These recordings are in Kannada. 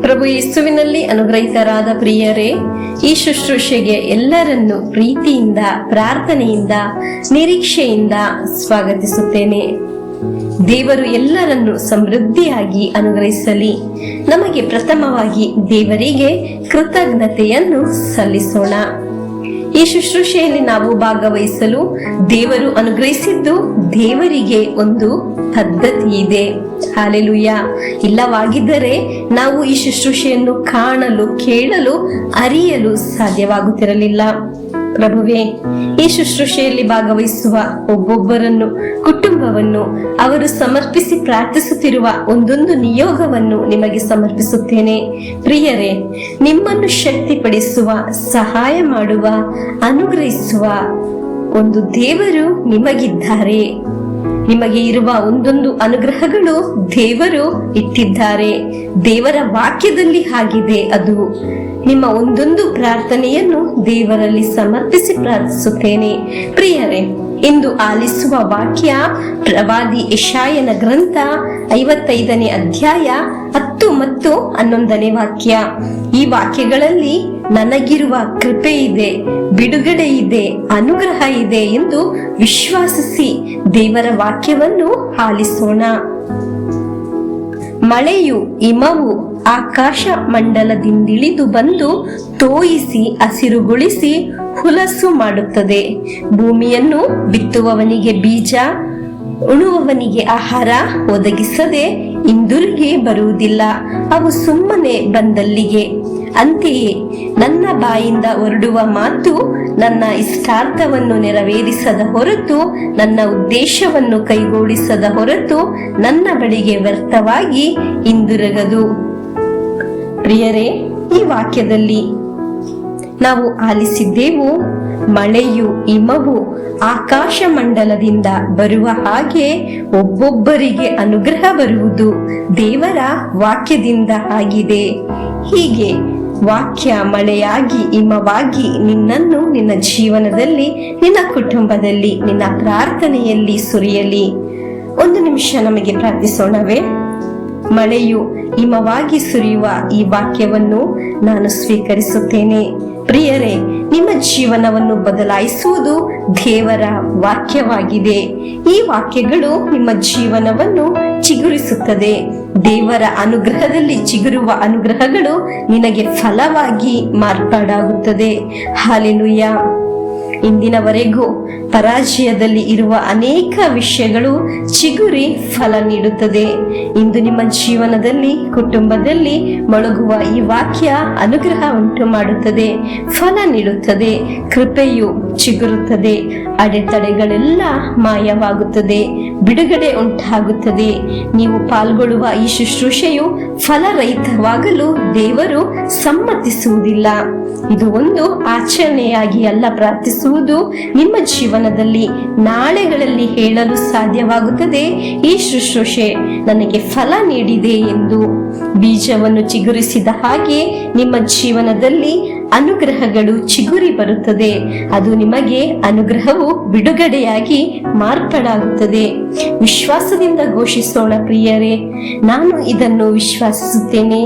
ಪ್ರಭು ಯೇಸುವಿನಲ್ಲಿ ಅನುಗ್ರಹಿತರಾದ ಪ್ರಿಯರೇ, ಈ ಶುಶ್ರೂಷೆಗೆ ಎಲ್ಲರನ್ನು ಪ್ರೀತಿಯಿಂದ, ಪ್ರಾರ್ಥನೆಯಿಂದ, ನಿರೀಕ್ಷೆಯಿಂದ ಸ್ವಾಗತಿಸುತ್ತೇನೆ. ದೇವರು ಎಲ್ಲರನ್ನು ಸಮೃದ್ಧಿಯಾಗಿ ಅನುಗ್ರಹಿಸಲಿ. ನಮಗೆ ಪ್ರಥಮವಾಗಿ ದೇವರಿಗೆ ಕೃತಜ್ಞತೆಯನ್ನು ಸಲ್ಲಿಸೋಣ. ಈ ಶುಶ್ರೂಷೆಯಲ್ಲಿ ನಾವು ಭಾಗವಹಿಸಲು ದೇವರು ಅನುಗ್ರಹಿಸಿದ್ದು ದೇವರಿಗೆ ಒಂದು ಪದ್ಧತಿ ಇದೆ. ಹಾಲೆಲೂಯ. ಇಲ್ಲವಾಗಿದ್ದರೆ ನಾವು ಈ ಶುಶ್ರೂಷೆಯನ್ನು ಕಾಣಲು, ಕೇಳಲು, ಅರಿಯಲು ಸಾಧ್ಯವಾಗುತ್ತಿರಲಿಲ್ಲ. ಪ್ರಭುವೇ, ಈ ಶುಶ್ರೂಷೆಯಲ್ಲಿ ಭಾಗವಹಿಸುವ ಒಬ್ಬೊಬ್ಬರನ್ನು, ಕುಟುಂಬವನ್ನು, ಅವರು ಸಮರ್ಪಿಸಿ ಪ್ರಾರ್ಥಿಸುತ್ತಿರುವ ಒಂದೊಂದು ನಿಯೋಗವನ್ನು ನಿಮಗೆ ಸಮರ್ಪಿಸುತ್ತೇನೆ. ಪ್ರಿಯರೇ, ನಿಮ್ಮನ್ನು ಶಕ್ತಿಪಡಿಸುವ, ಸಹಾಯ ಮಾಡುವ, ಅನುಗ್ರಹಿಸುವ ಒಂದು ದೇವರು ನಿಮಗಿದ್ದಾರೆ. ನಿಮಗೆ ಇರುವ ಒಂದೊಂದು ಅನುಗ್ರಹಗಳು ದೇವರು ಇಟ್ಟಿದ್ದಾರೆ. ದೇವರ ವಾಕ್ಯದಲ್ಲಿ ಆಗಿದೆ. ಅದು ನಿಮ್ಮ ಒಂದೊಂದು ಪ್ರಾರ್ಥನೆಯನ್ನು ದೇವರಲ್ಲಿ ಸಮರ್ಪಿಸಿ ಪ್ರಾರ್ಥಿಸುತ್ತೇನೆ. ಪ್ರಿಯರೇ, ಇಂದು ಆಲಿಸುವ ವಾಕ್ಯ ಪ್ರವಾದಿ ಯೆಶಾಯನ ಗ್ರಂಥ 55ನೇ ಅಧ್ಯಾಯ 10 ಮತ್ತು 11ನೇ ವಾಕ್ಯ. ಈ ವಾಕ್ಯಗಳಲ್ಲಿ ನನಗಿರುವ ಕೃಪೆ ಇದೆ, ಬಿಡುಗಡೆ ಇದೆ, ಅನುಗ್ರಹ ಇದೆ ಎಂದು ವಿಶ್ವಾಸಿಸಿ ದೇವರ ವಾಕ್ಯವನ್ನು ಆಲಿಸೋಣ. ಮಳೆಯು, ಹಿಮವು ಆಕಾಶ ಮಂಡಲದಿಂದಿಳಿದು ಬಂದು ತೋಯಿಸಿ ಹಸಿರುಗೊಳಿಸಿ ಹುಲಸು ಮಾಡುತ್ತದೆ. ಭೂಮಿಯನ್ನು ಬಿತ್ತುವವನಿಗೆ ಬೀಜ, ಉಣ್ಣುವವನಿಗೆ ಆಹಾರ ಒದಗಿಸದೆ ಹಿಂದಿರುಗಿ ಬರುವುದಿಲ್ಲ. ಅವು ಸುಮ್ಮನೆ ಬಂದಲ್ಲಿಗೆ. ಅಂತೆಯೇ ನನ್ನ ಬಾಯಿಂದ ಹೊರಡುವ ಮಾತು ನನ್ನ ಇಷ್ಟಾರ್ಥವನ್ನು ನೆರವೇರಿಸದ ಹೊರತು, ನನ್ನ ಉದ್ದೇಶವನ್ನು ಕೈಗೂಡಿಸದ ಹೊರತು ನನ್ನ ಬಳಿಗೆ ವ್ಯರ್ಥವಾಗಿ ಹಿಂದಿರುಗದು. ಪ್ರಿಯರೇ, ಈ ವಾಕ್ಯದಲ್ಲಿ ನಾವು ಆಲಿಸಿದ್ದೆವು, ಮಳೆಯು, ಹಿಮವು ಆಕಾಶ ಮಂಡಲದಿಂದ ಬರುವ ಹಾಗೆ ಒಬ್ಬೊಬ್ಬರಿಗೆ ಅನುಗ್ರಹ ಬರುವುದು ದೇವರ ವಾಕ್ಯದಿಂದ ಆಗಿದೆ. ಹೀಗೆ ವಾಕ್ಯ ಮಳೆಯಾಗಿ, ಹಿಮವಾಗಿ ನಿನ್ನನ್ನು, ನಿನ್ನ ಜೀವನದಲ್ಲಿ, ನಿನ್ನ ಕುಟುಂಬದಲ್ಲಿ, ನಿನ್ನ ಪ್ರಾರ್ಥನೆಯಲ್ಲಿ ಸುರಿಯಲಿ. ಒಂದು ನಿಮಿಷ ನಮಗೆ ಪ್ರಾರ್ಥಿಸೋಣವೇ? ಮಳೆಯು ಹಿಮವಾಗಿ ಸುರಿಯುವ ಈ ವಾಕ್ಯವನ್ನು ನಾನು ಸ್ವೀಕರಿಸುತ್ತೇನೆ. ಪ್ರಿಯರೇ, ನಿಮ್ಮ ಜೀವನವನ್ನು ಬದಲಾಯಿಸುವುದು ದೇವರ ವಾಕ್ಯವಾಗಿದೆ. ಈ ವಾಕ್ಯಗಳು ನಿಮ್ಮ ಜೀವನವನ್ನು ಚಿಗುರಿಸುತ್ತದೆ. ದೇವರ ಅನುಗ್ರಹದಲ್ಲಿ ಚಿಗುರುವ ಅನುಗ್ರಹಗಳು ನಿನಗೆ ಫಲವಾಗಿ ಮಾರ್ಪಾಡಾಗುತ್ತದೆ. ಹಾಲೆಲೂಯ. ಇಂದಿನವರೆಗೂ ಪರಾಜಯದಲ್ಲಿ ಇರುವ ಅನೇಕ ವಿಷಯಗಳು ಚಿಗುರಿ ಫಲ ನೀಡುತ್ತದೆ. ಇಂದು ನಿಮ್ಮ ಜೀವನದಲ್ಲಿ, ಕುಟುಂಬದಲ್ಲಿ ಮೊಳಗುವ ಈ ವಾಕ್ಯ ಅನುಗ್ರಹ ಉಂಟು ಮಾಡುತ್ತದೆ, ಫಲ ನೀಡುತ್ತದೆ, ಕೃಪೆಯು ಚಿಗುರುತ್ತದೆ, ಅಡೆತಡೆಗಳೆಲ್ಲ ಮಾಯವಾಗುತ್ತದೆ, ಬಿಡುಗಡೆ ಉಂಟಾಗುತ್ತದೆ. ನೀವು ಪಾಲ್ಗೊಳ್ಳುವ ಈ ಶುಶ್ರೂಷೆಯು ಫಲರಹಿತವಾಗಲು ದೇವರು ಸಮ್ಮತಿಸುವುದಿಲ್ಲ. ಇದು ಒಂದು ಆಚರಣೆಯಾಗಿ ಅಲ್ಲ ಪ್ರಾರ್ಥಿಸುವುದು. ನಿಮ್ಮ ಜೀವನದಲ್ಲಿ ನಾಳೆಗಳಲ್ಲಿ ಹೇಳಲು ಸಾಧ್ಯವಾಗುತ್ತದೆ, ಈ ಶುಶ್ರೂಷೆ ನನಗೆ ಫಲ ನೀಡಿದೆ ಎಂದು. ಬೀಜವನ್ನು ಚಿಗುರಿಸಿದ ಹಾಗೆ ನಿಮ್ಮ ಜೀವನದಲ್ಲಿ ಅನುಗ್ರಹಗಳು ಚಿಗುರಿ ಬರುತ್ತದೆ. ಅದು ನಿಮಗೆ ಅನುಗ್ರಹವು ಬಿಡುಗಡೆಯಾಗಿ ಮಾರ್ಪಾಡಾಗುತ್ತದೆ. ವಿಶ್ವಾಸದಿಂದ ಘೋಷಿಸೋಣ ಪ್ರಿಯರೇ, ನಾನು ಇದನ್ನು ವಿಶ್ವಾಸಿಸುತ್ತೇನೆ.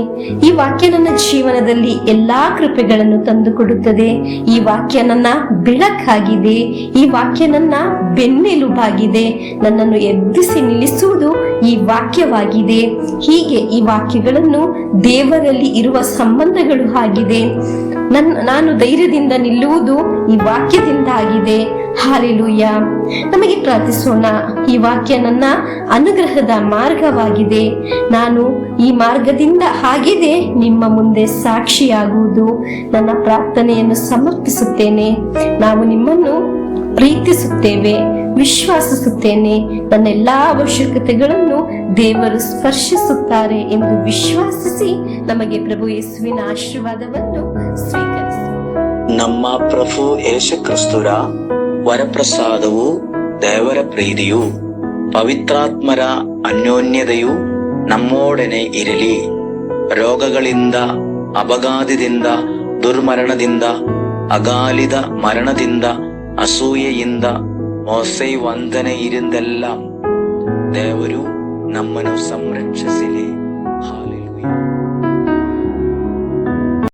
ಈ ವಾಕ್ಯ ನನ್ನ ಜೀವನದಲ್ಲಿ ಎಲ್ಲಾ ಕೃಪೆಗಳನ್ನು ತಂದುಕೊಡುತ್ತದೆ. ಈ ವಾಕ್ಯ ನನ್ನ ಬೆಳಕಾಗಿದೆ. ಈ ವಾಕ್ಯ ನನ್ನ ಬೆನ್ನೆಲುಬಾಗಿದೆ. ನನ್ನನ್ನು ಎಬ್ಬಿಸಿ ನಿಲ್ಲಿಸುವುದು ಈ ವಾಕ್ಯವಾಗಿದೆ. ಹೀಗೆ ಈ ವಾಕ್ಯಗಳನ್ನು ದೇವರಲ್ಲಿ ಇರುವ ಸಂಬಂಧಗಳು ಆಗಿದೆ. ನಾನು ಧೈರ್ಯದಿಂದ ನಿಲ್ಲುವುದು ಈ ವಾಕ್ಯದಿಂದ ಆಗಿದೆ. ಹಾಲೆಲೂಯ. ನಮಗೆ ಪ್ರಾರ್ಥಿಸೋಣ. ಈ ವಾಕ್ಯ ನನ್ನ ಅನುಗ್ರಹದ ಮಾರ್ಗವಾಗಿದೆ. ನಾನು ಈ ಮಾರ್ಗದಿಂದ ಆಗಿದೆ ನಿಮ್ಮ ಮುಂದೆ ಸಾಕ್ಷಿಯಾಗುವುದು. ನನ್ನ ಪ್ರಾರ್ಥನೆಯನ್ನು ಸಮರ್ಪಿಸುತ್ತೇನೆ. ನಾವು ನಿಮ್ಮನ್ನು ಪ್ರೀತಿಸುತ್ತೇವೆ, ವಿಶ್ವಾಸಿಸುತ್ತೇನೆ. ನನ್ನ ಎಲ್ಲಾ ಅವಶ್ಯಕತೆಗಳನ್ನು ದೇವರು ಸ್ಪರ್ಶಿಸುತ್ತಾರೆ ಎಂದು ವಿಶ್ವಾಸಿಸಿ ನಮಗೆ ಪ್ರಭು ಯೇಸುವಿನ ಆಶೀರ್ವಾದವನ್ನು ಸ್ವೀಕರಿಸಿ. ನಮ್ಮ ಪ್ರಭು ಯೇಸು ಕ್ರಿಸ್ತರ ವರಪ್ರಸಾದವು, ದೇವರ ಪ್ರೀತಿಯು, ಪವಿತ್ರಾತ್ಮರ ಅನ್ಯೋನ್ಯತೆಯು ನಮ್ಮೊಡನೆ ಇರಲಿ. ರೋಗಗಳಿಂದ, ಅಪಘಾತದಿಂದ, ದುರ್ಮರಣದಿಂದ, ಅಗಾಲಿದ ಮರಣದಿಂದ, ಅಸೂಯೆಯಿಂದ, ಮೋಸೆ ವಂದನೆಯಿಂದೆಲ್ಲ ದೇವರು ನಮ್ಮನ್ನು ಸಂರಕ್ಷಿಸಲಿ. ಹಾಲೆಲೂಯ.